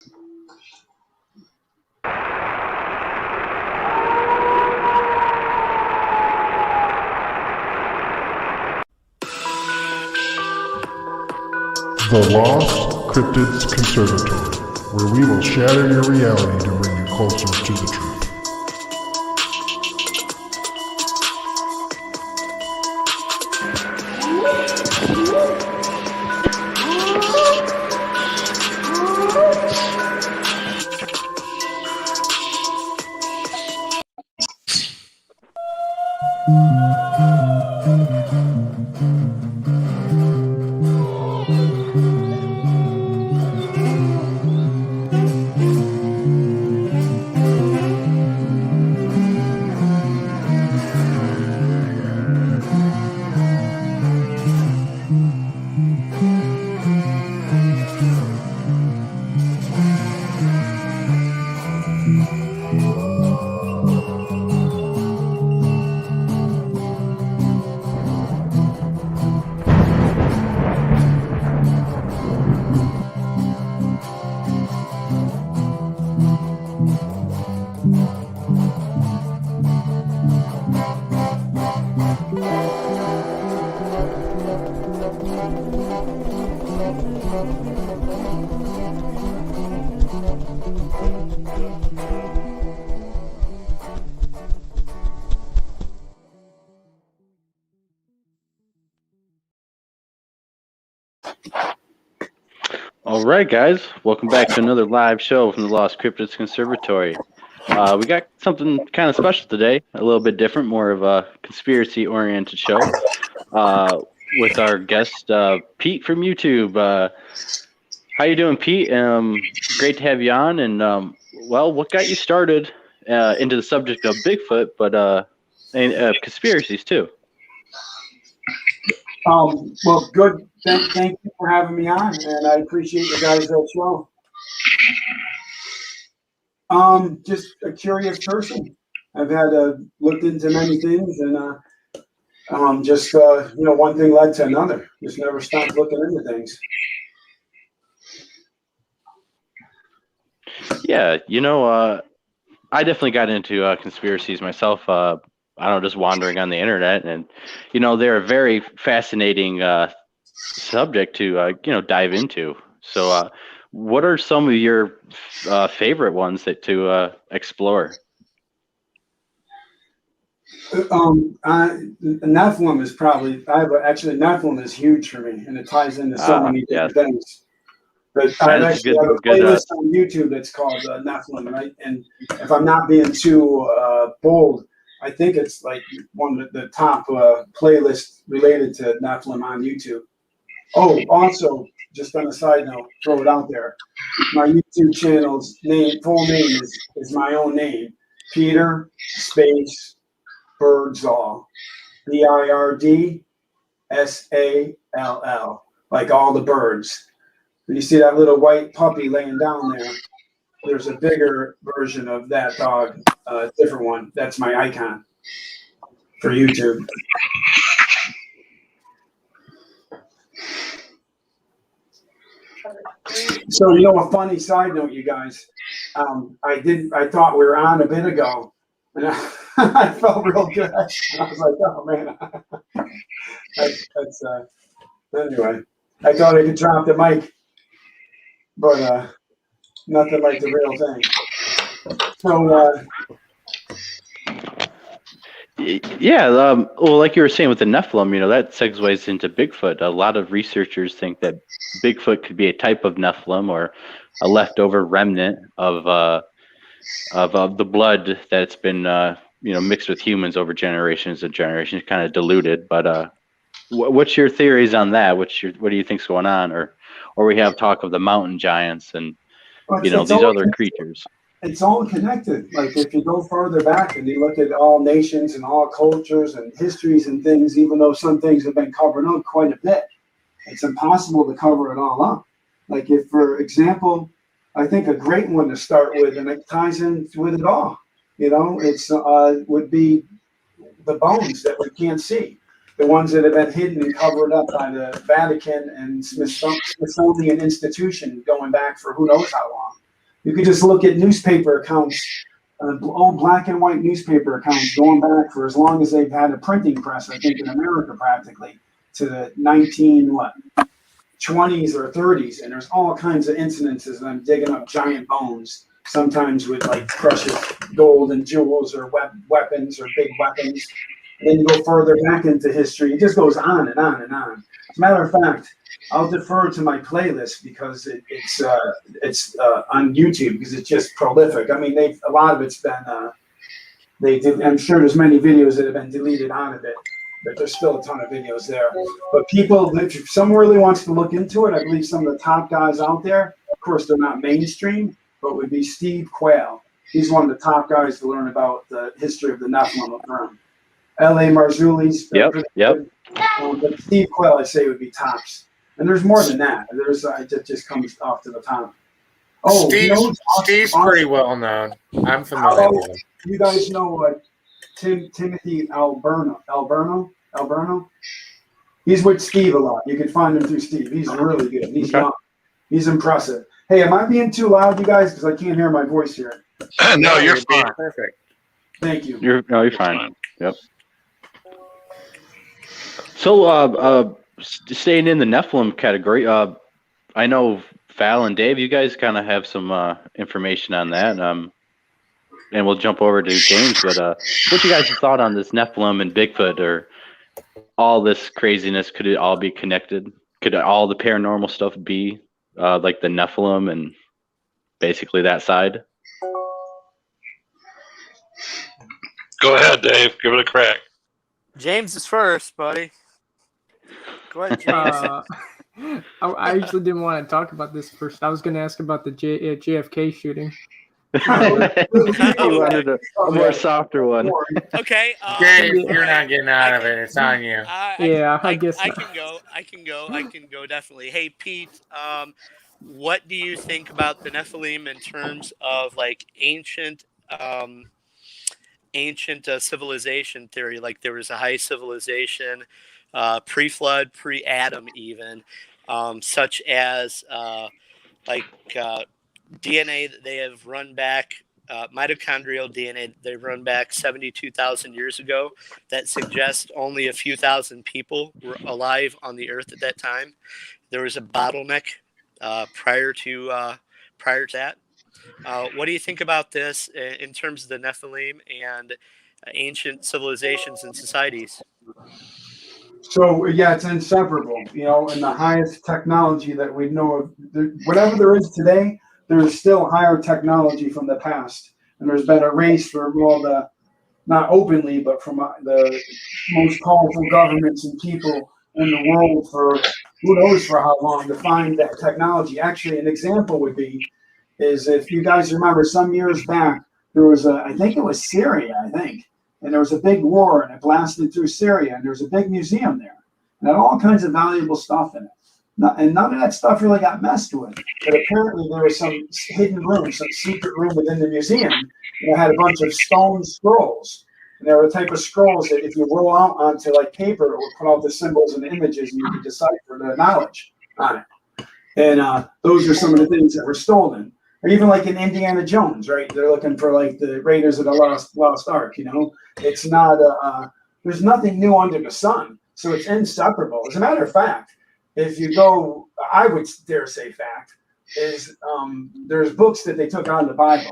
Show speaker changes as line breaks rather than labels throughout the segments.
The Lost Cryptids Conservatory, where we will shatter your reality to bring you closer to the truth.
All right, guys, welcome back to another live show from the Lost Cryptids Conservatory. We got something kind of special today, a little bit different, more of a conspiracy-oriented show with our guest, Pete from YouTube. How you doing, Pete? Great to have you on. And, well, what got you started into the subject of Bigfoot, but and conspiracies, too?
Well, good. Thank you for having me on, and I appreciate you guys' show. Just a curious person. I've had looked into many things, and just one thing led to another. Just never stopped looking into things.
Yeah, I definitely got into conspiracies myself. I don't know, just wandering on the internet, and they're a very fascinating subject to dive into. So, what are some of your favorite ones to explore?
Nephilim is probably. Nephilim is huge for me, and it ties into so many different things. But I actually have a playlist on YouTube that's called Nephilim, right? And if I'm not being too bold, I think it's like one of the top playlists related to Nephilim on YouTube. Oh, also, just on a side note, throw it out there. My YouTube channel's full name is my own name, Peter Space Birdsall, BIRDSALL, like all the birds. When you see that little white puppy laying down there, there's a bigger version of that dog, a different one. That's my icon for YouTube. So, a funny side note, you guys. I thought we were on a bit ago, and I felt real good. I was like, oh man, anyway. I thought I could drop the mic, but nothing like the real thing. So.
Yeah, well, like you were saying with the Nephilim, that segues into Bigfoot. A lot of researchers think that Bigfoot could be a type of Nephilim or a leftover remnant of the blood that's been mixed with humans over generations and generations, kind of diluted. But what's your theories on that? What do you think's going on? Or we have talk of the mountain giants and these other creatures.
It's all connected. Like if you go further back and you look at all nations and all cultures and histories and things, even though some things have been covered up quite a bit, it's impossible to cover it all up. Like if, for example, I think a great one to start with, and it ties in with it all, it's would be the bones that we can't see, the ones that have been hidden and covered up by the Vatican and Smithsonian Institution going back for who knows how long. You could just look at newspaper accounts, old black and white newspaper accounts going back for as long as they've had a printing press, I think in America practically, to the 1920s or 30s. And there's all kinds of incidences of them digging up giant bones, sometimes with like precious gold and jewels or weapons or big weapons. And then you go further back into history. It just goes on and on and on. As a matter of fact, I'll defer to my playlist because it's on YouTube because it's just prolific. I mean, a lot of it's been I'm sure there's many videos that have been deleted out of it, but there's still a ton of videos there. But people, if someone really wants to look into it, I believe some of the top guys out there, of course, they're not mainstream, but would be Steve Quayle. He's one of the top guys to learn about the history of the Nephilim. L.A. Marzulli's.
Yep.
But Steve Quayle, I say, would be tops. And there's more than that. There's it just comes off to the top. Oh,
Steve's pretty well known. I'm familiar with him.
You guys know Timothy Alberno? He's with Steve a lot. You can find him through Steve. He's really good. He's young. He's impressive. Hey, am I being too loud, you guys? Because I can't hear my voice here.
No, you're fine. Perfect.
Thank you.
You're fine. Yep. So, staying in the Nephilim category, I know Val and Dave, you guys kind of have some information on that, and we'll jump over to James. But what's you guys' thought on this Nephilim and Bigfoot, or all this craziness? Could it all be connected? Could all the paranormal stuff be like the Nephilim and basically that side?
Go ahead, Dave. Give it a crack.
James is first, buddy. Go ahead, James.
I actually didn't want to talk about this first. I was going to ask about the JFK shooting.
You wanted a more softer one.
Okay.
Dave, you're not getting out of it. It's on you.
I guess
I can go. Definitely. Hey, Pete. What do you think about the Nephilim in terms of like ancient civilization theory? Like there was a high civilization, pre-flood, pre-Adam, even, such as DNA that they have run back, mitochondrial DNA they run back 72,000 years ago that suggests only a few thousand people were alive on the earth at that time. There was a bottleneck prior to that. What do you think about this in terms of the Nephilim and ancient civilizations and societies?
So, yeah, it's inseparable, and the highest technology that we know of, whatever there is today, there's still higher technology from the past. And there's been a race for all the, not openly, but from the most powerful governments and people in the world for who knows for how long to find that technology. Actually, an example would be, is if you guys remember some years back, there was I think it was Syria, and there was a big war and it blasted through Syria, and there's a big museum there and had all kinds of valuable stuff in it. And none of that stuff really got messed with. But apparently there was some hidden room, some secret room within the museum that had a bunch of stone scrolls. And they were the type of scrolls that if you roll out onto like paper, it would put out the symbols and images and you could decipher the knowledge on it. And those are some of the things that were stolen. Or even like in Indiana Jones, right? They're looking for like the Raiders of the Lost Ark, It's not, there's nothing new under the sun. So it's inseparable. As a matter of fact, if you go, I would dare say fact, is there's books that they took out of the Bible.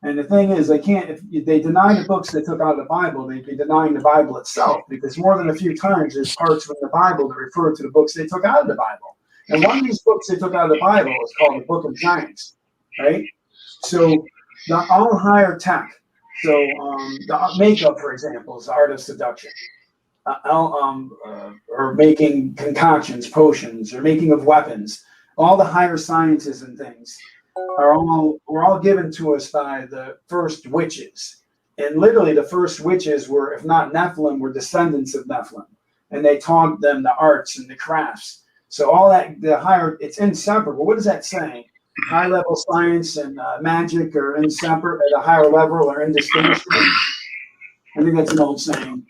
And the thing is, if they deny the books they took out of the Bible, they'd be denying the Bible itself, because more than a few times there's parts from the Bible that refer to the books they took out of the Bible. And one of these books they took out of the Bible is called the Book of Giants, right? So all higher tech. So the makeup, for example, is the art of seduction. Or making concoctions, potions, or making of weapons. All the higher sciences and things were all given to us by the first witches. And literally the first witches were, if not Nephilim, were descendants of Nephilim. And they taught them the arts and the crafts. So all that, the higher, it's inseparable. What is that saying? High level science and magic are inseparable at a higher level or indistinguishable. I think that's an old saying.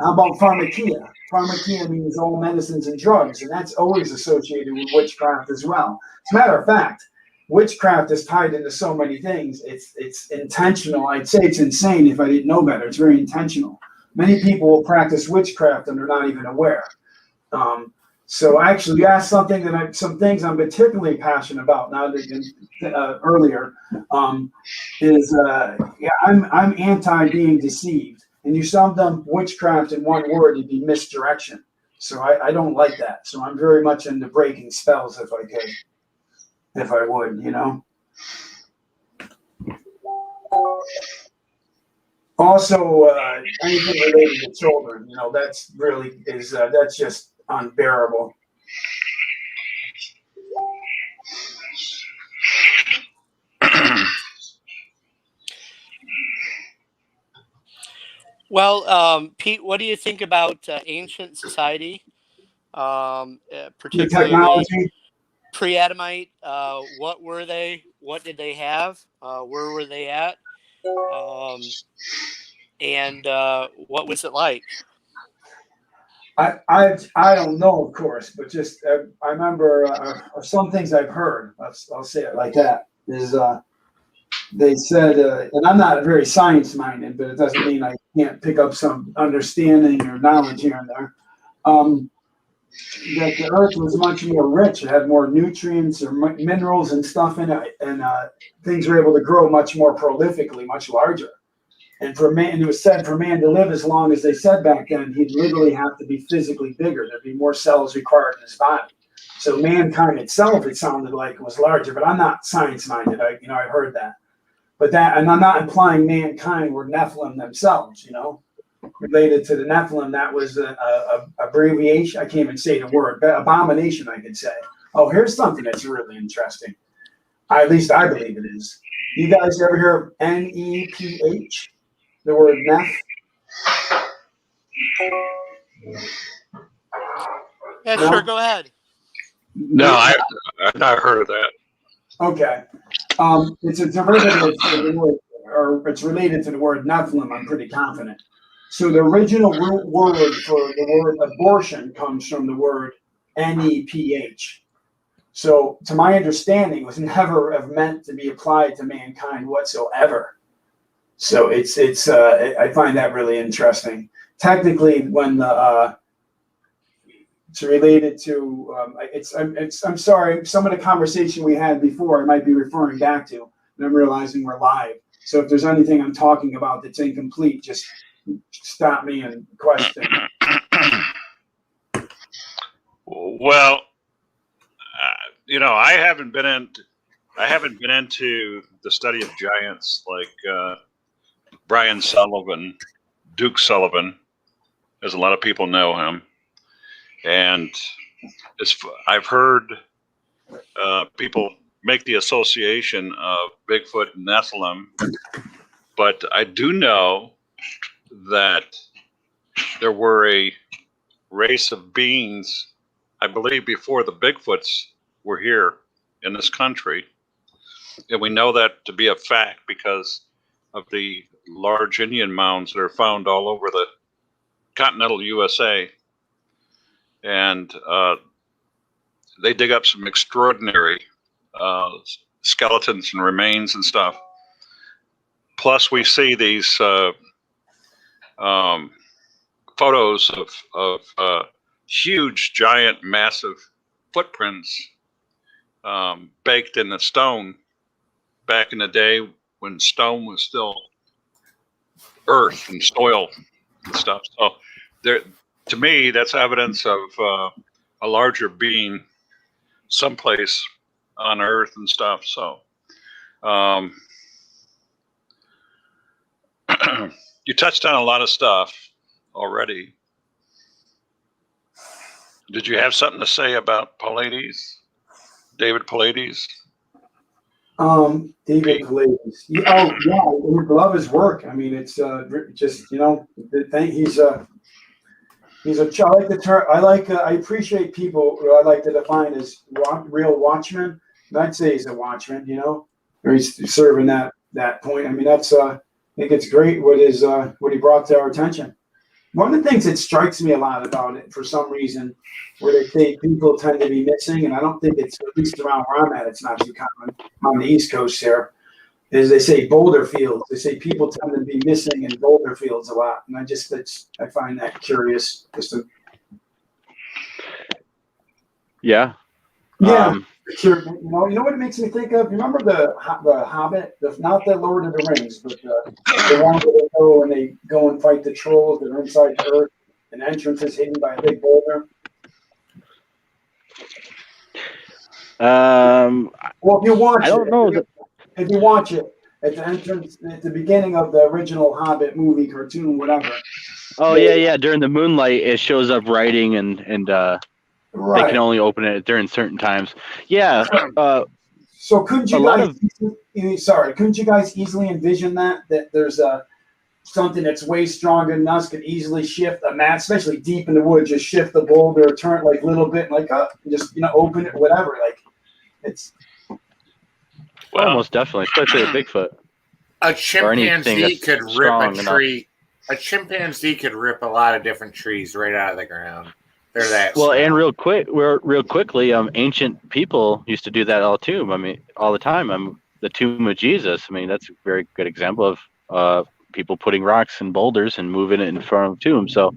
How about pharmakia? Pharmakia means all medicines and drugs, and that's always associated with witchcraft as well. As a matter of fact, witchcraft is tied into so many things. It's intentional. I'd say it's insane if I didn't know better. It's very intentional. Many people will practice witchcraft and they're not even aware. So actually, you asked some things I'm particularly passionate about. Now that earlier I'm anti being deceived, and you summed up witchcraft in one word, it'd be misdirection. So I don't like that. So I'm very much into breaking spells if I could, if I would, you know. Also, anything related to children, you know, that's really that's just unbearable.
Well, Pete, what do you think about ancient society,
The
particularly
technology.
pre-Adamite? What were they? What did they have? Where were they at? And what was it like?
I don't know, of course, but just I remember some things I've heard. I'll say it like that. Is they said, and I'm not very science minded, but it doesn't mean I can't pick up some understanding or knowledge here and there. That the earth was much more rich. It had more nutrients or minerals and stuff in it, and things were able to grow much more prolifically, much larger. And for man, and it was said for man to live as long as they said back then, he'd literally have to be physically bigger. There'd be more cells required in his body. So mankind itself, it sounded like, was larger. But I'm not science minded. I've heard that. But that, and I'm not implying mankind were Nephilim themselves. You know, related to the Nephilim, that was a abbreviation. I can't even say the word. Abomination, I could say. Oh, here's something that's really interesting. At least I believe it is. You guys ever hear of NEPH? The word Neph?
Yeah,
No?
sure. Go ahead.
No, I've not heard of that.
Okay. It's a derivative of the word, or it's related to the word Nephilim, I'm pretty confident. So the original root word for the word abortion comes from the word NEPH. So to my understanding, it was never meant to be applied to mankind whatsoever. So I find that really interesting. Technically, when it's related to I'm sorry, some of the conversation we had before I might be referring back to, and I'm realizing we're live. So if there's anything I'm talking about that's incomplete, just stop me and question.
Well, I haven't been into the study of giants like Brian Sullivan, Duke Sullivan, as a lot of people know him, and I've heard people make the association of Bigfoot and Nephilim, but I do know that there were a race of beings, I believe, before the Bigfoots were here in this country, and we know that to be a fact because of the large Indian mounds that are found all over the continental USA. And they dig up some extraordinary skeletons and remains and stuff. Plus, we see these photos of huge, giant, massive footprints baked in the stone back in the day when stone was still earth and soil and stuff. So there, to me, that's evidence of a larger being someplace on earth and stuff. So you touched on a lot of stuff already. Did you have something to say about Pallades, David Pallades?
David Pallades. Oh yeah, we love his work. I mean, it's just he's a I like the term. I appreciate people who I like to define as real watchmen. And I'd say he's a watchman. Or he's serving that point. I mean, that's I think it's great what he brought to our attention. One of the things that strikes me a lot about it, for some reason, where they say people tend to be missing, and I don't think it's, at least around where I'm at, it's not too common on the East Coast here, is they say boulder fields. They say people tend to be missing in boulder fields a lot, and I find that curious.
Yeah.
Yeah. Sure. You know what it makes me think of? Remember the Hobbit? Not the Lord of the Rings, but the one where they go and they go and fight the trolls that are inside the earth, and the entrance is hidden by a big boulder. Well, if you watch if you watch it at the entrance at the beginning of the original Hobbit movie, cartoon, whatever.
Oh yeah. During the moonlight, it shows up writing and
right.
They can only open it during certain times. Yeah.
So couldn't you guys easily envision that there's something that's way stronger than us could easily shift a mat, especially deep in the woods, just shift the boulder, turn it like a little bit, like just open it, whatever. Like it's
almost definitely, especially a Bigfoot.
A chimpanzee could rip a tree. A chimpanzee could rip a lot of different trees right out of the ground. They're that
well,
small.
and real quickly, ancient people used to do that all the time. The tomb of Jesus. I mean, that's a very good example of people putting rocks and boulders and moving it in front of tombs. So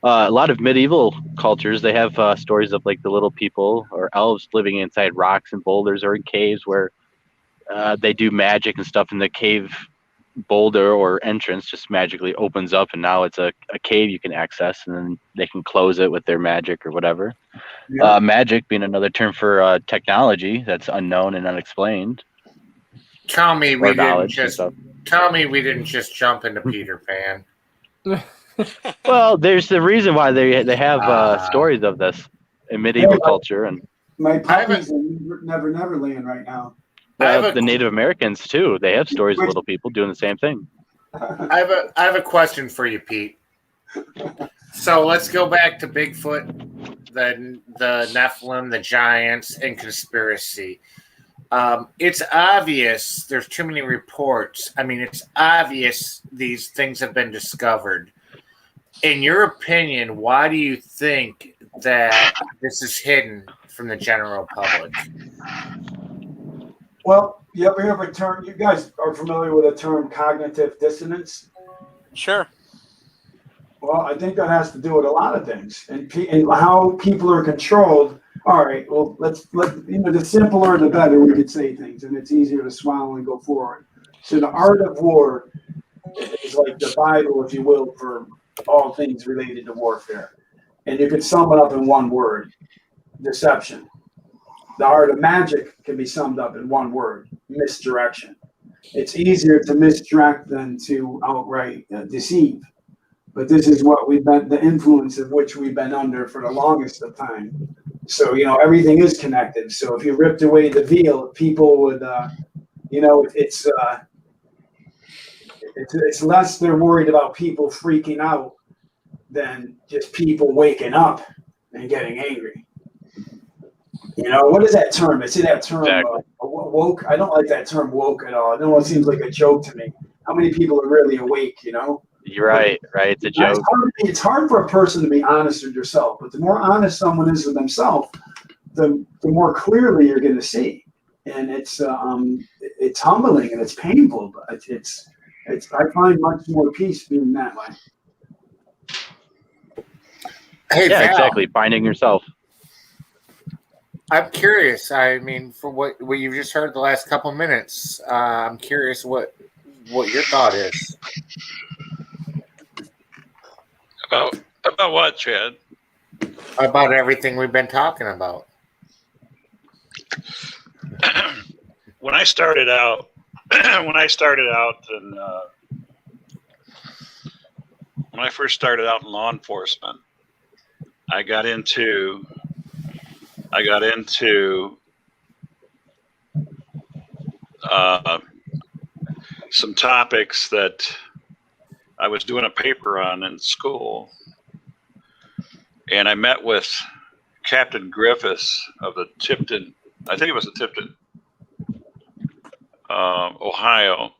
a lot of medieval cultures, they have stories of like the little people or elves living inside rocks and boulders or in caves where they do magic and stuff, and the cave boulder or entrance just magically opens up, and now it's a cave you can access, and then they can close it with their magic or whatever. Yeah. Magic being another term for technology that's unknown and unexplained.
Tell me we didn't just jump into Peter Pan.
Well, there's the reason why they have stories of this in medieval culture, and
my puppies in Neverland right now.
The Native Americans too. They have stories of little people doing the same thing.
I have a question for you, Pete. So let's go back to Bigfoot, the Nephilim, the giants, and conspiracy. It's obvious there's too many reports. I mean, it's obvious these things have been discovered. In your opinion, why do you think that this is hidden from the general public?
Well, you ever hear of a term? You guys are familiar with the term cognitive dissonance?
Sure.
Well, I think that has to do with a lot of things and how people are controlled. All right, well, the simpler the better we could say things, and it's easier to swallow and go forward. So the art of war is like the Bible, if you will, for all things related to warfare. And you could sum it up in one word: deception. The art of magic can be summed up in one word: misdirection. It's easier to misdirect than to outright deceive. But this is what the influence of which we've been under for the longest of time. So, everything is connected. So if you ripped away the veil, people would, it's less they're worried about people freaking out than just people waking up and getting angry. What is that term? I see that term woke. I don't like that term woke at all. No one seems like a joke to me. How many people are really awake,
You're right. It's a joke.
It's hard for a person to be honest with yourself, but the more honest someone is with themselves, the more clearly you're going to see. And it's humbling and it's painful, but I find much more peace being that way.
Hey,
yeah,
Val,
exactly. Finding yourself.
I'm curious. I mean, for what you've just heard the last couple minutes, I'm curious what your thought is.
About what, Chad?
About everything we've been talking about.
When I started out, and when I first started out in law enforcement, I got into some topics that I was doing a paper on in school, and I met with Captain Griffiths of the Tipton, I think it was the Tipton, Ohio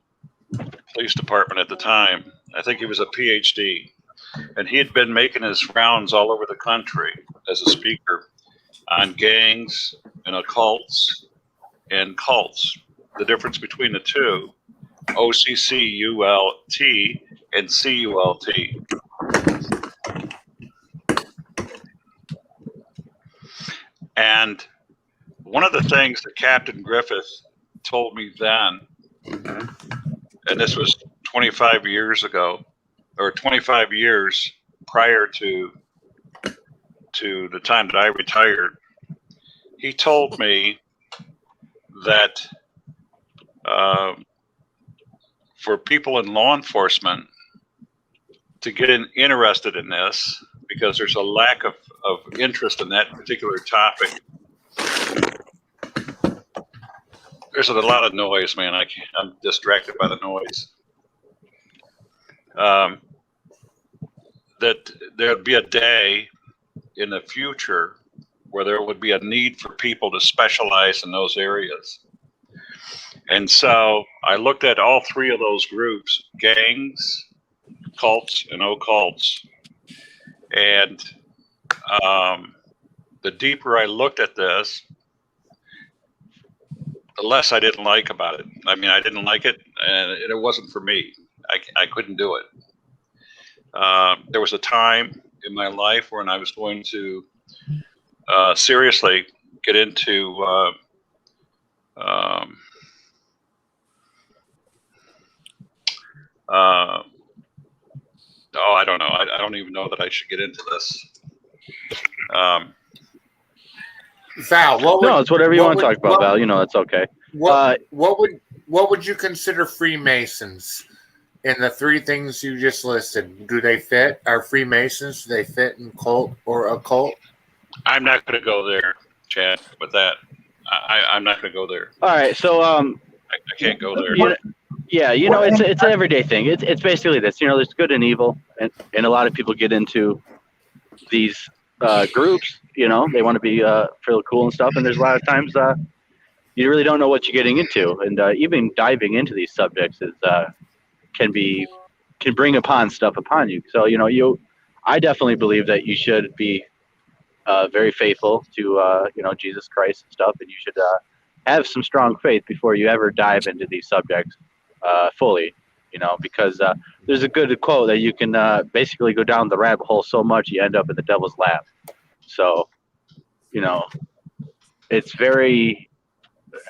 Police Department at the time. I think he was a PhD, and he had been making his rounds all over the country as a speaker on gangs and occults and cults, the difference between the two, OCCULT and CULT. And one of the things that Captain Griffith told me then, and this was 25 years ago, or 25 years prior to the time that I retired, he told me that for people in law enforcement to get interested in this, because there's a lack of interest in that particular topic. There's a lot of noise, man. I'm distracted by the noise. That there'd be a day in the future where there would be a need for people to specialize in those areas. And so I looked at all three of those groups, gangs, cults, and occults. And the deeper I looked at this, the less I didn't like about it. I mean, I didn't like it, and it wasn't for me. I couldn't do it. There was a time in my life when I was going to seriously get into I don't know. I don't even know that I should get into this.
Val,
no, it's whatever you want to talk about, Val. You know, it's okay.
What would you consider Freemasons in the three things you just listed? Do they fit? Are Freemasons, do they fit in cult or occult?
I'm not going to go there, Chad, with that. I'm not going to go there.
All right, so
I can't go there.
Yeah, you know, it's an everyday thing. It's basically this. You know, there's good and evil, and a lot of people get into these groups. You know, they want to be feel cool and stuff, and there's a lot of times you really don't know what you're getting into, and even diving into these subjects is can bring upon stuff upon you. So I definitely believe that you should be very faithful to Jesus Christ and stuff, and you should have some strong faith before you ever dive into these subjects fully. Because there's a good quote that you can basically go down the rabbit hole so much you end up in the devil's lap. So, it's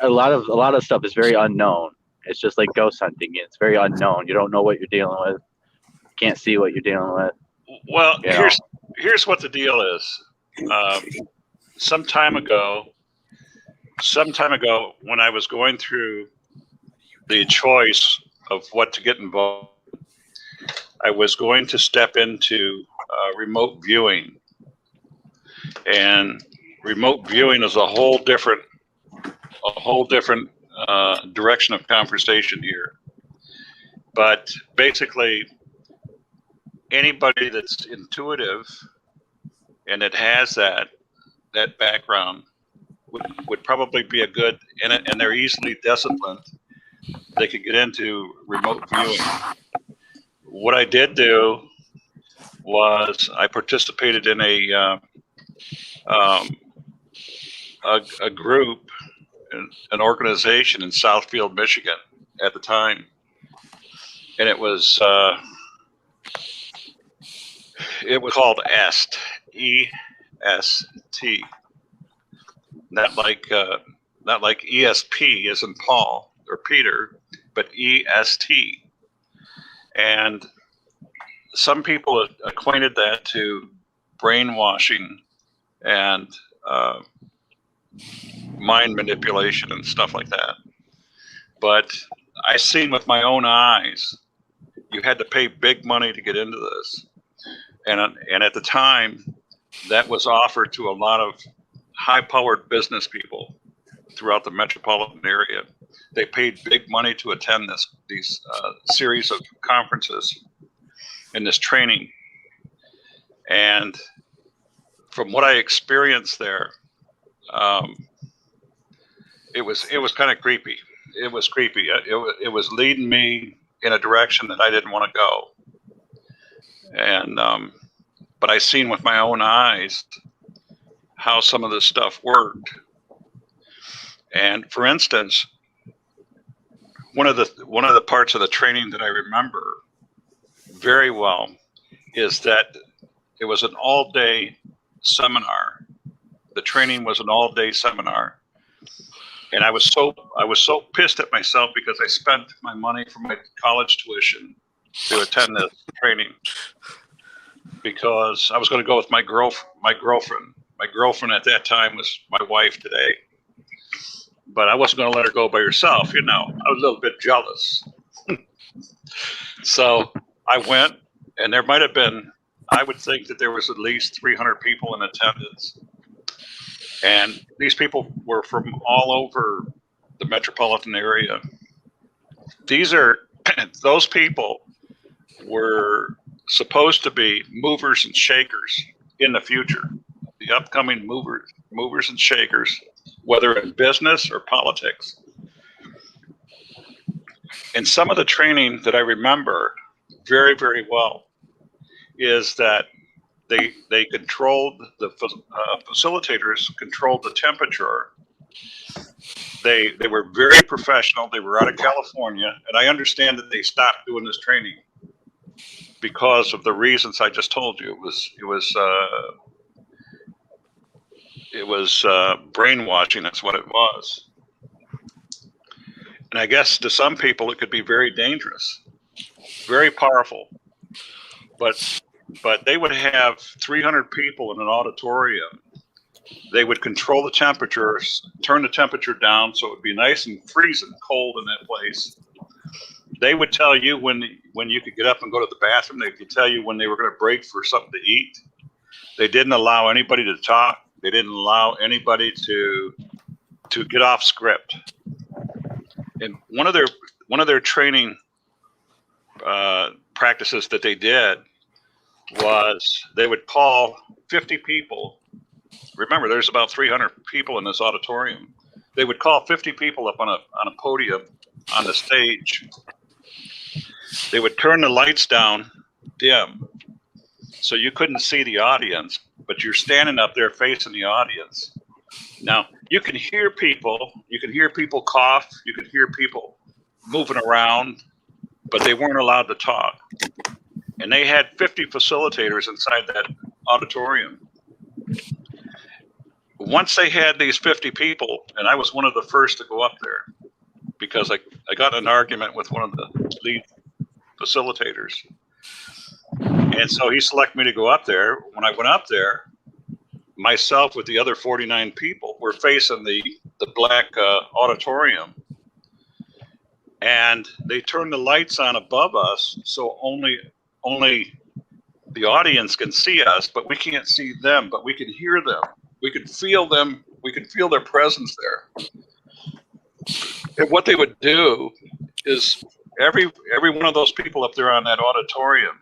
a lot of stuff is very unknown. It's just like ghost hunting. It's very unknown. You don't know what you're dealing with. You can't see what you're dealing with.
Well, here's what the deal is. Some time ago, when I was going through the choice of what to get involved, I was going to step into remote viewing, and remote viewing is a whole different direction of conversation here. But basically, anybody that's intuitive and that has that background would probably be a good, and they're easily disciplined. They could get into remote viewing. What I did do was I participated in a group, an organization in Southfield, Michigan at the time, and it was called EST, E-S-T, not like ESP as in Paul or Peter, but EST. And some people acquainted that to brainwashing and mind manipulation and stuff like that. But I seen with my own eyes, you had to pay big money to get into this. And at the time, that was offered to a lot of high-powered business people throughout the metropolitan area. They paid big money to attend these series of conferences and this training. And from what I experienced there, it was kind of creepy. It was creepy. It was leading me in a direction that I didn't want to go. And but I seen with my own eyes how some of this stuff worked. And for instance, one of the parts of the training that I remember very well is that it was an all-day seminar. The training was an all-day seminar, and I was so pissed at myself because I spent my money for my college tuition to attend this training, because I was going to go with my girlfriend. My girlfriend at that time was my wife today, but I wasn't going to let her go by herself. You know, I was a little bit jealous. So I went, and there might have been, I would think that there was at least 300 people in attendance. And these people were from all over the metropolitan area. Those people were supposed to be movers and shakers in the future, the upcoming movers and shakers, whether in business or politics. And some of the training that I remember very, very well is that they controlled, the facilitators controlled the temperature. They were very professional. They were out of California, and I understand that they stopped doing this training because of the reasons I just told you. It was brainwashing. That's what it was. And I guess to some people it could be very dangerous, very powerful. But they would have 300 people in an auditorium. They would control the temperatures, turn the temperature down so it would be nice and freezing cold in that place. They would tell you when you could get up and go to the bathroom. They could tell you when they were going to break for something to eat. They didn't allow anybody to talk. They didn't allow anybody to get off script. And one of their training practices that they did was they would call 50 people. Remember, there's about 300 people in this auditorium. They would call 50 people up on a podium on the stage. They would turn the lights down dim, so you couldn't see the audience, but you're standing up there facing the audience. Now, you can hear people. You can hear people cough. You can hear people moving around, but they weren't allowed to talk. And they had 50 facilitators inside that auditorium. Once they had these 50 people, and I was one of the first to go up there because I got in an argument with one of the lead facilitators. And so he selected me to go up there. When I went up there, myself with the other 49 people were facing the black auditorium. And they turned the lights on above us, so only the audience can see us, but we can't see them, but we can hear them. We can feel them. We can feel their presence there. And what they would do is every one of those people up there on that auditorium,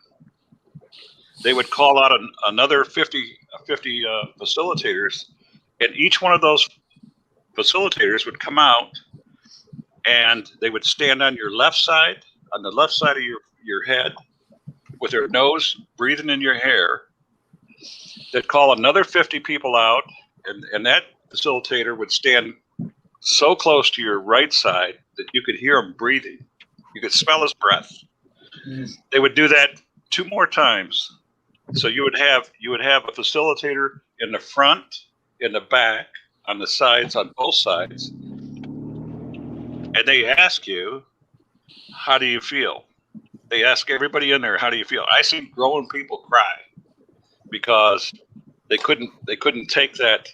they would call out another 50 facilitators, and each one of those facilitators would come out and they would stand on your left side, on the left side of your head, with their nose breathing in your hair. They'd call another 50 people out, and that facilitator would stand so close to your right side that you could hear him breathing. You could smell his breath. They would do that 2 more times. So you would have a facilitator in the front, in the back, on the sides, on both sides. And they ask you, how do you feel? They ask everybody in there, how do you feel? I see grown people cry because they couldn't take that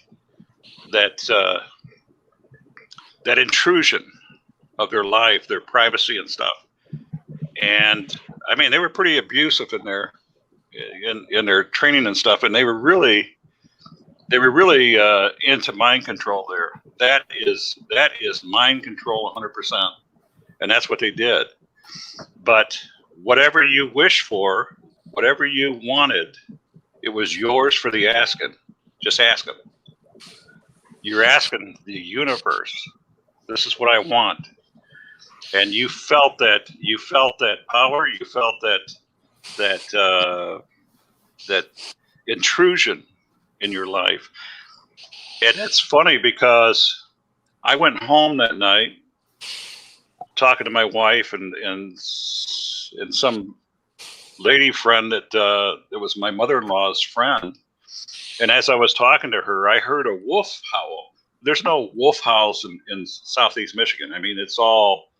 intrusion of their life, their privacy and stuff. And I mean, they were pretty abusive in their training and stuff, and they were really into mind control there. That is mind control 100%, and that's what they did. But whatever you wish for, whatever you wanted, it was yours for the asking. Just ask them. You're asking the universe, this is what I want. And you felt that power, you felt that that intrusion in your life. And it's funny because I went home that night talking to my wife and some lady friend that was my mother-in-law's friend. And as I was talking to her, I heard a wolf howl. There's no wolf howls in Southeast Michigan. I mean, it's all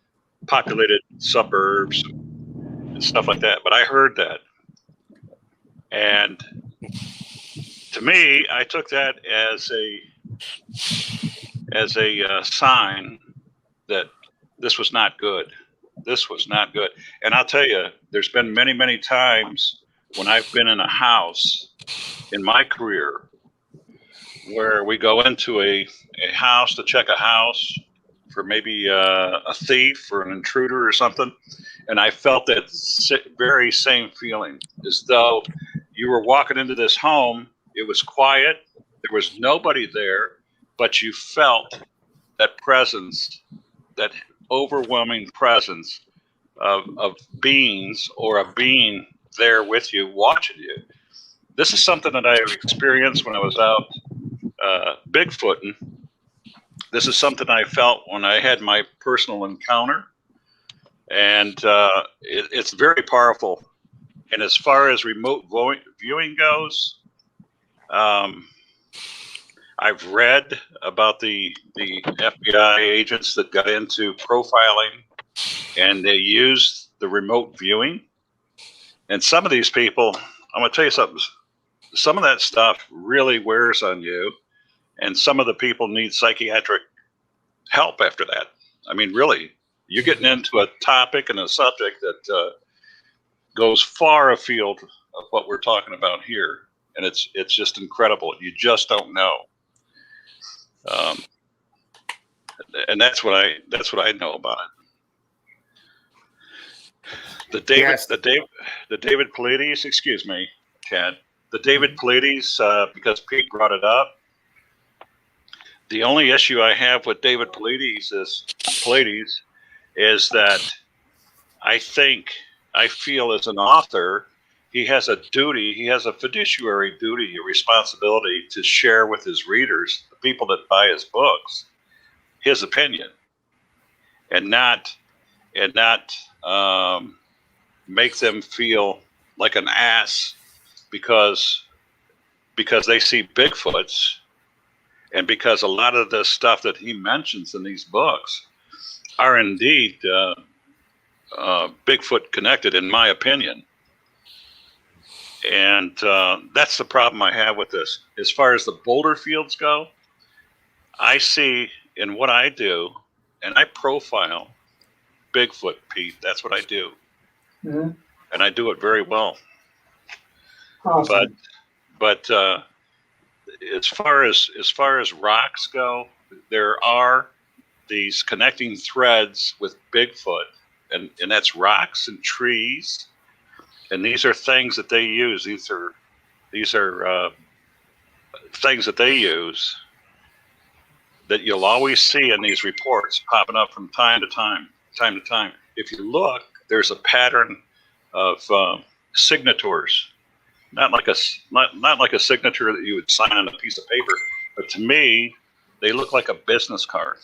populated suburbs and stuff like that. But I heard that. And to me, I took that as a sign that this was not good. This was not good. And I'll tell you, there's been many, many times when I've been in a house in my career where we go into a house to check a house for maybe a thief or an intruder or something. And I felt that very same feeling, as though you were walking into this home. It was quiet. There was nobody there, but you felt that presence, that overwhelming presence of beings, or a being there with you, watching you. This is something that I experienced when I was out Bigfooting. This is something I felt when I had my personal encounter, and it's very powerful. And as far as remote viewing goes, I've read about the FBI agents that got into profiling, and they used the remote viewing. And some of these people, I'm going to tell you something, some of that stuff really wears on you, and some of the people need psychiatric help after that. I mean, really, you're getting into a topic and a subject that goes far afield of what we're talking about here, and it's just incredible. You just don't know. And that's what I know about it. The David Paulides, excuse me, Chad. The David Paulides, because Pete brought it up. The only issue I have with David Paulides is that I feel as an author, he has a duty, he has a fiduciary duty, a responsibility to share with his readers, the people that buy his books, his opinion, and not make them feel like an ass because they see Bigfoots, and because a lot of the stuff that he mentions in these books are indeed Bigfoot connected, in my opinion. And that's the problem I have with this. As far as the boulder fields go, I see in what I do, and I profile Bigfoot, Pete. That's what I do. Mm-hmm. And I do it very well. Awesome. But as far as rocks go, there are these connecting threads with Bigfoot, and that's rocks and trees, and these are things that they use. These are things that they use that you'll always see in these reports popping up from time to time. If you look, there's a pattern of signatures. Not like a signature that you would sign on a piece of paper, but to me, they look like a business card.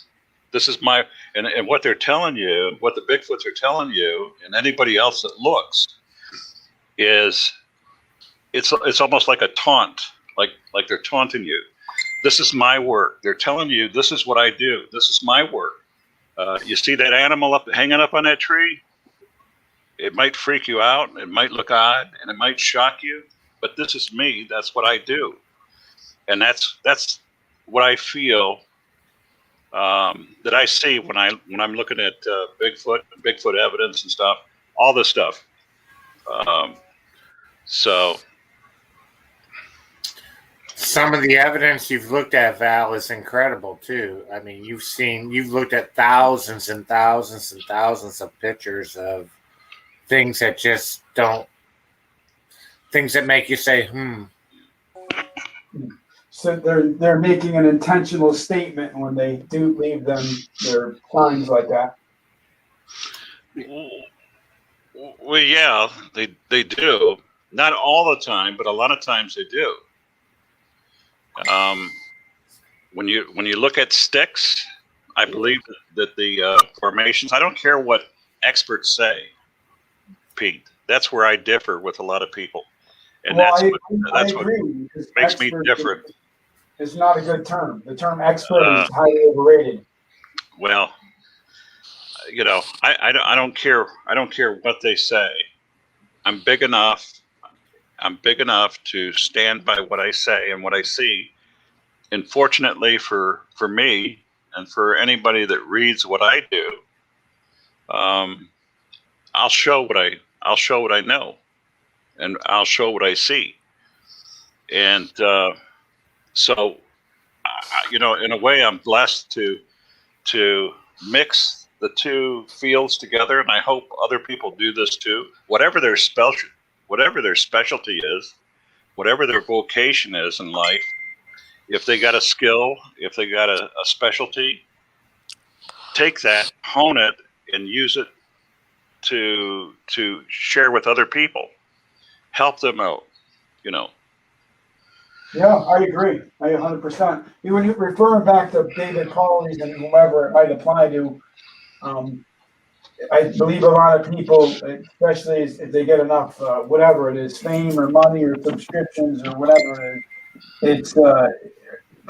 This is and what they're telling you, what the Bigfoots are telling you, and anybody else that looks, is it's almost like a taunt, like they're taunting you. This is my work. They're telling you, this is what I do. This is my work. You see that animal hanging up on that tree? It might freak you out. It might look odd, and it might shock you. But this is me. That's what I do, and that's what I feel that I see when I'm looking at Bigfoot evidence and stuff, all this stuff. So
some of the evidence you've looked at, Val, is incredible too. I mean, you've looked at thousands and thousands and thousands of pictures of things that just things that make you say,
So they're making an intentional statement when they do leave them their signs like that.
Well, yeah, they do, Not all the time, but a lot of times they do. When you look at sticks, I believe that the formations. I don't care what experts say, Pete. That's where I differ with a lot of people, and
Well,
that's
I
what
agree, because
makes me
expert
different.
is not a good term. The term expert is highly overrated.
Well, I don't care. I don't care what they say. I'm big enough. I'm big enough to stand by what I say and what I see. And fortunately for me and for anybody that reads what I do, I'll show what I know, and I'll show what I see. And so, in a way, I'm blessed to mix the two fields together, and I hope other people do this too. Whatever their specialty is, whatever their vocation is in life, if they got a skill, if they got a specialty, take that, hone it, and use it to share with other people, help them out.
Yeah, I agree. I 100%. When you're referring back to David Collins and whomever it might apply to, I believe a lot of people, especially if they get enough, whatever it is, fame or money or subscriptions or whatever it is, it's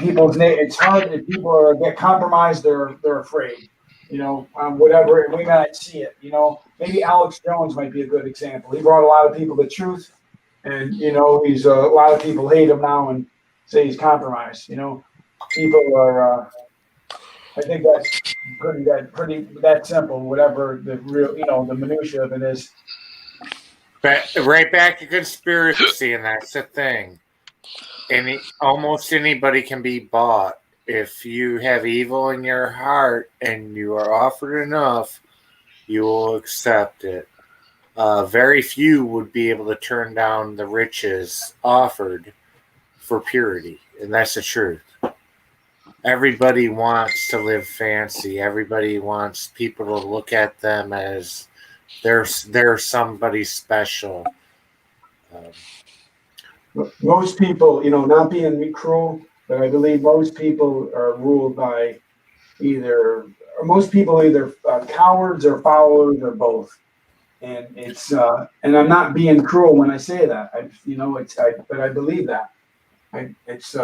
it's hard if people get compromised. They're afraid. Whatever we might see it. Maybe Alex Jones might be a good example. He brought a lot of people to truth. And he's a lot of people hate him now and say he's compromised. People are. I think that's pretty that simple. Whatever the real, the minutia of it is.
But right back to conspiracy, and that's the thing. Almost anybody can be bought if you have evil in your heart and you are offered enough. You will accept it. Very few would be able to turn down the riches offered for purity, and that's the truth. Everybody wants to live fancy. Everybody wants people to look at them as they're somebody special.
Most people, not being cruel, but I believe most people are ruled by most people either cowards or followers or both. And it's and I'm not being cruel when I say that. But I believe that. It's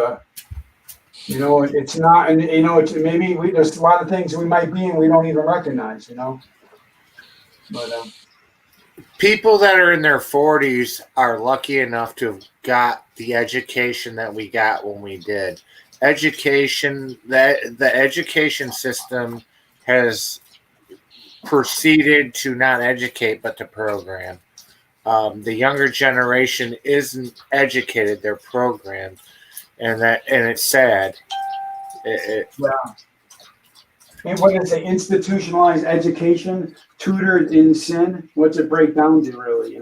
not, and maybe there's a lot of things we might be and we don't even recognize. But
people that are in their 40s are lucky enough to have got the education that we got when we did. Education, the education system has proceeded to not educate but to program. The younger generation isn't educated; they're programmed, and it's sad.
yeah. And what is it? Institutionalized education, tutored in sin. What's it break down to, really?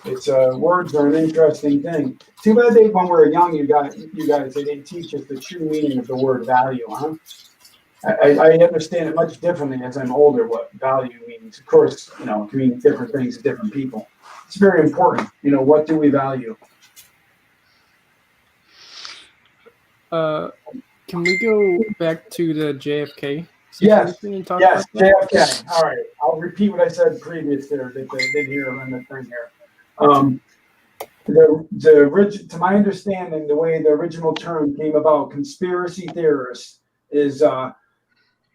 It's words are an interesting thing. Too bad when we were young, you guys they didn't teach us the true meaning of the word value, huh? I understand it much differently as I'm older what value means. Of course, it can mean different things to different people. It's very important. What do we value?
Can we go back to the JFK
Yes.
situation and talk
Yes,
about that?
JFK. All right. I'll repeat what I said previous there that they did hear in the thing here. To my understanding, the way the original term came about, conspiracy theorists, is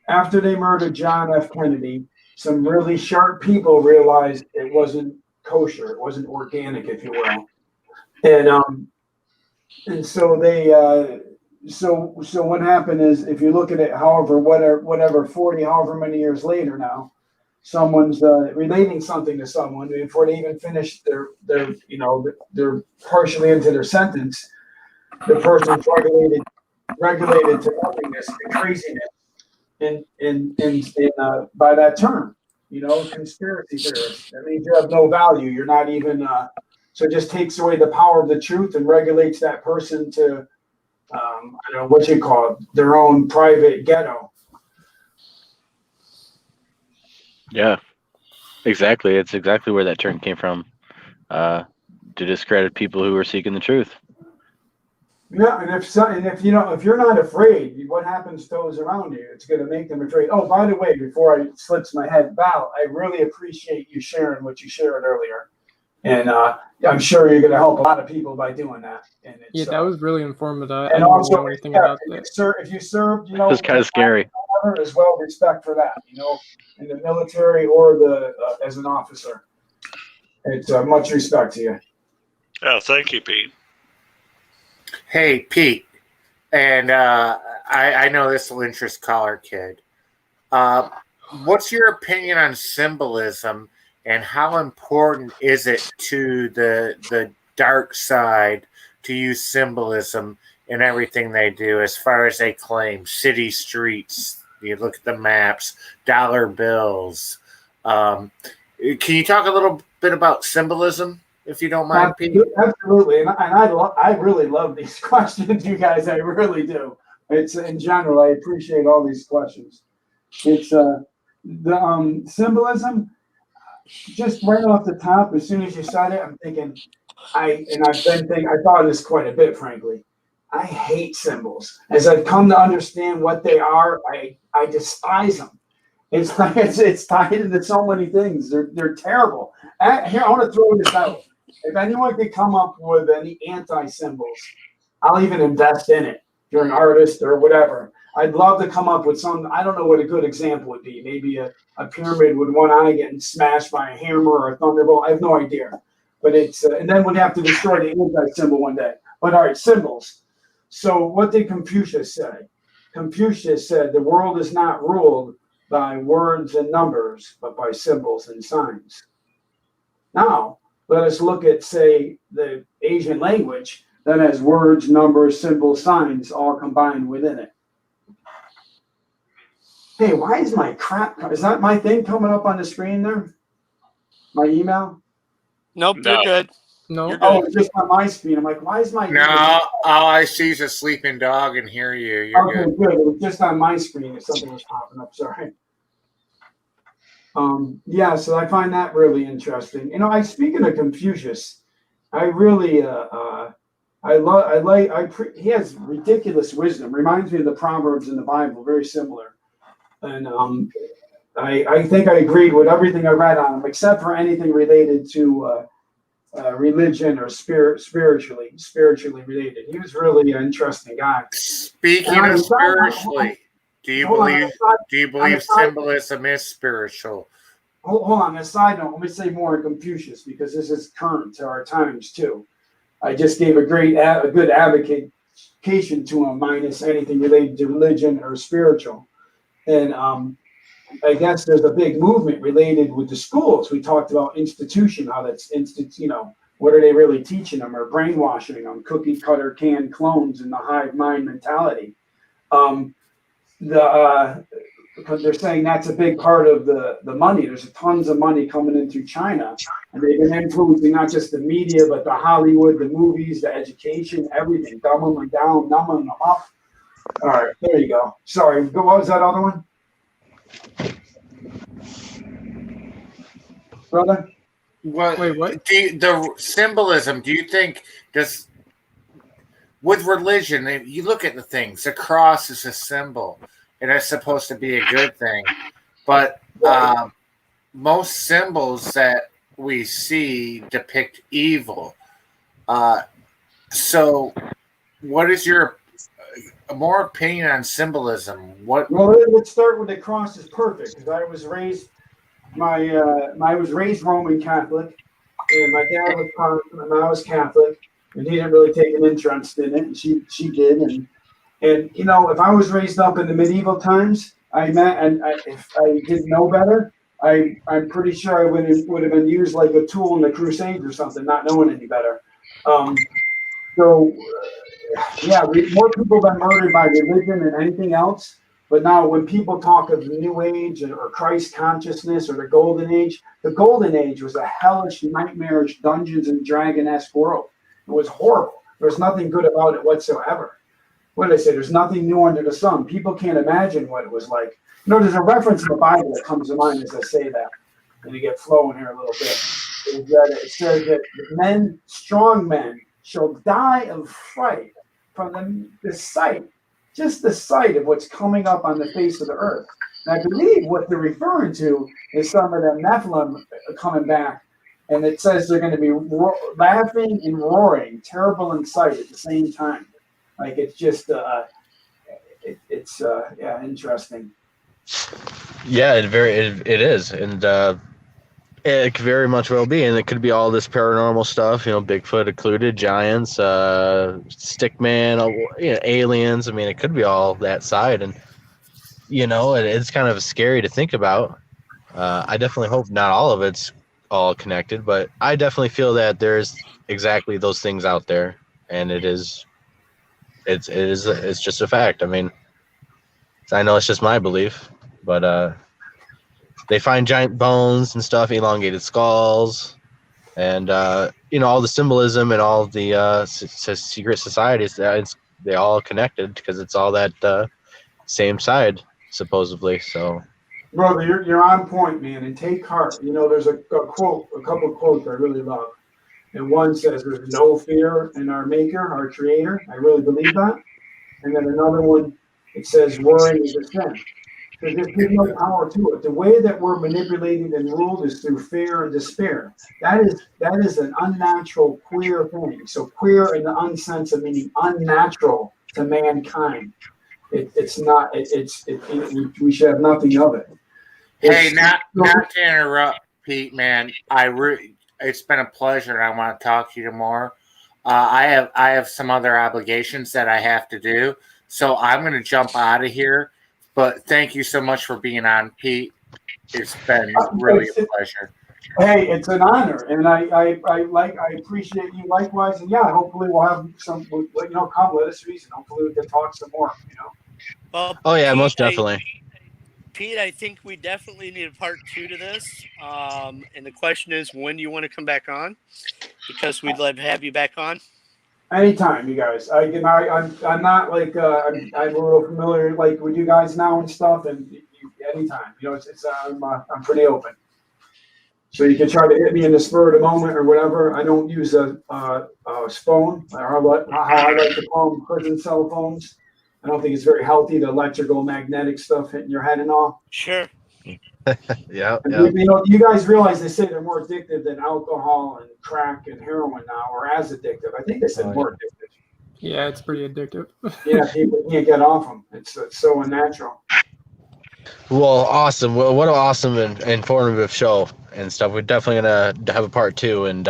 after they murdered John F. Kennedy, some really sharp people realized it wasn't kosher, it wasn't organic, if you will, and so they so what happened is, if you look at it, whatever 40, however many years later now, someone's relating something to someone before they even finish they're partially into their sentence. The person's regulated to nothingness and craziness. In by that term, conspiracy theorist. That means you have no value. You're not even. So it just takes away the power of the truth and regulates that person to, I don't know what you call it, their own private ghetto.
Yeah, exactly. It's exactly where that term came from. to discredit people who are seeking the truth.
Yeah, and if you're not afraid, what happens to those around you? It's going to make them afraid. Oh, by the way, before I slips my head, Val, I really appreciate you sharing what you shared earlier, and I'm sure you're going to help a lot of people by doing that. And it's,
that was really informative. I
and
didn't
also,
know anything about that.
if you served,
It was kind of scary.
As well, respect for that. In the military or as an officer, it's much respect to you.
Oh, thank you, Pete.
Hey, Pete, and I know this will interest Caller Kid. What's your opinion on symbolism, and how important is it to the dark side to use symbolism in everything they do, as far as they claim city streets? You look at the maps, dollar bills. Can you talk a little bit about symbolism, if you don't mind, Pete?
Absolutely, and I really love these questions, you guys. I really do. It's in general, I appreciate all these questions. It's the symbolism. Just right off the top, as soon as you said it, I'm thinking. I thought of this quite a bit, frankly. I hate symbols. As I've come to understand what they are, I despise them. It's like it's tied into so many things. They're terrible. Here, I want to throw this out. If anyone could come up with any anti-symbols, I'll even invest in it. If you're an artist or whatever, I'd love to come up with some. I don't know what a good example would be. Maybe a pyramid with one eye getting smashed by a hammer or a thunderbolt. I have no idea. But it's and then we'd have to destroy the anti-symbol one day. But all right, symbols. So what did Confucius say? Confucius said the world is not ruled by words and numbers, but by symbols and signs. Now, let us look at, say, the Asian language that has words, numbers, symbols, signs all combined within it. Hey, why is my crap? Is that my thing coming up on the screen there? My email?
Nope, you're good.
No.
You're good.
Oh, it's just on my screen. I'm like, why is my
No, all I see is a sleeping dog and hear you. You're
okay,
good.
good. It was just on my screen if something was popping up. Sorry. Yeah, so I find that really interesting. Speaking of Confucius, I really, he has ridiculous wisdom. Reminds me of the Proverbs in the Bible, very similar. And I think I agreed with everything I read on him, except for anything related to religion or spiritually related. He was really an interesting guy.
Speaking of spiritually, do you believe symbolism is spiritual?
Hold on. A side note, let me say more on Confucius, because this is current to our times too. I just gave a good advocation to him, minus anything related to religion or spiritual. And I guess there's a big movement related with the schools. We talked about institution, how that's what are they really teaching them or brainwashing them? Cookie cutter canned clones in the hive mind mentality. Because they're saying that's a big part of the money. There's tons of money coming in through China, and they've been influencing not just the media, but the Hollywood, the movies, the education, everything, dumbing them down, numbing them up. All right, there you go. Sorry, what was that other one? Brother?
Wait, what?
The symbolism, do you think with religion, you look at the things, the cross is a symbol, and it's supposed to be a good thing. But most symbols that we see depict evil. So what is your more opinion on symbolism?
Well, let's start with the cross is perfect, because I was raised I was raised Roman Catholic, and my dad was Protestant, and I was Catholic, and he didn't really take an interest in it, and she did, and if I was raised up in the medieval times, if I didn't know better, I'm pretty sure I would have been used like a tool in the Crusades or something, not knowing any better. More people have been murdered by religion than anything else. But now when people talk of the New Age or Christ consciousness or the Golden Age was a hellish, nightmarish, Dungeons and Dragon-esque world. It was horrible. There was nothing good about it whatsoever. What did I say? There's nothing new under the sun. People can't imagine what it was like. There's a reference in the Bible that comes to mind as I say that. And you get flowing here a little bit. is that it says that men, strong men, shall die of fright from the sight, just the sight of what's coming up on the face of the earth. And I believe what they're referring to is some of the Nephilim coming back, and it says they're going to be laughing and roaring, terrible in sight at the same time. Like it's just, it's interesting.
Yeah, it is, and it could very much well be, and it could be all this paranormal stuff, Bigfoot included, giants, stickman, aliens. I mean, it could be all that side, and it's kind of scary to think about. I definitely hope not all of it's all connected, but I definitely feel that there's exactly those things out there, and it's just a fact. I mean, I know it's just my belief, but they find giant bones and stuff, elongated skulls, and all the symbolism and all the secret societies. They all connected because it's all that same side supposedly. So,
brother, you're on point, man. And take heart. There's a quote, a couple of quotes I really love, and one says, "There's no fear in our Maker, our Creator." I really believe that. And then another one, it says, "Worrying is a sin." Because there's no power to it. The way that we're manipulated and ruled is through fear and despair. That is an unnatural, queer thing. So queer in the unsense of meaning unnatural to mankind. It's not. We should have nothing of it.
Hey, not to interrupt, Pete, man. It's been a pleasure. I want to talk to you more. I have some other obligations that I have to do, so I'm going to jump out of here. But thank you so much for being on, Pete. It's been really a pleasure.
Hey, it's an honor, and I appreciate you likewise. And yeah, hopefully we'll have some. Come let us reason. Hopefully we can talk some more.
Well,
oh yeah, Pete, most definitely.
Pete, I think we definitely need a part 2 to this. And the question is, when do you want to come back on? Because we'd love to have you back on.
Anytime, you guys. I'm not like I'm a little familiar like with you guys now and stuff. And anytime, I'm pretty open. So you can try to hit me in the spur of the moment or whatever. I don't use a phone, or how I like to call them, prison cell phones. I don't think it's very healthy, the electrical, magnetic stuff hitting your head and all.
Sure.
Yeah.
You guys realize they say they're more addictive than alcohol and crack and heroin now, or as addictive. I think they said more addictive.
Yeah, it's pretty addictive.
Yeah, people can't get off them. It's so unnatural.
Well, awesome. Well, what an awesome and informative show and stuff. We're definitely gonna have a part 2, and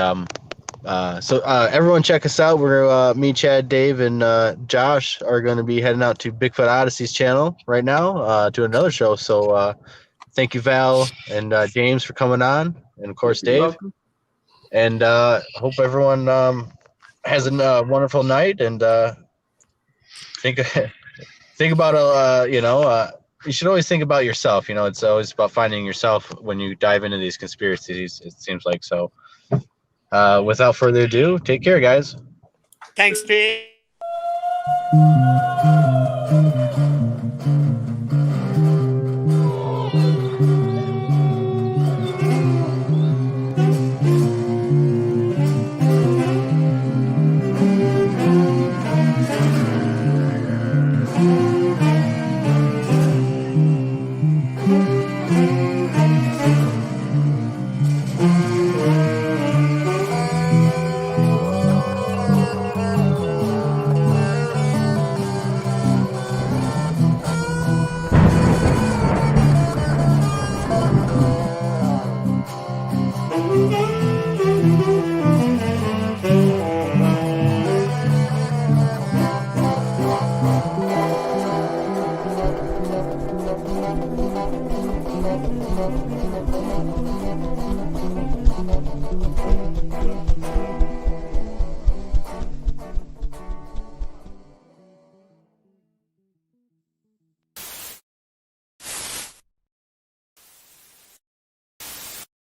so everyone check us out. We're me, Chad, Dave, and Josh are going to be heading out to Bigfoot Odyssey's channel right now to another show. So thank you, Val and James, for coming on, and of course Dave. Welcome. And hope everyone has a wonderful night, and think about you should always think about yourself. It's always about finding yourself when you dive into these conspiracies, it seems like. So without further ado, take care, guys.
Thanks, Pete.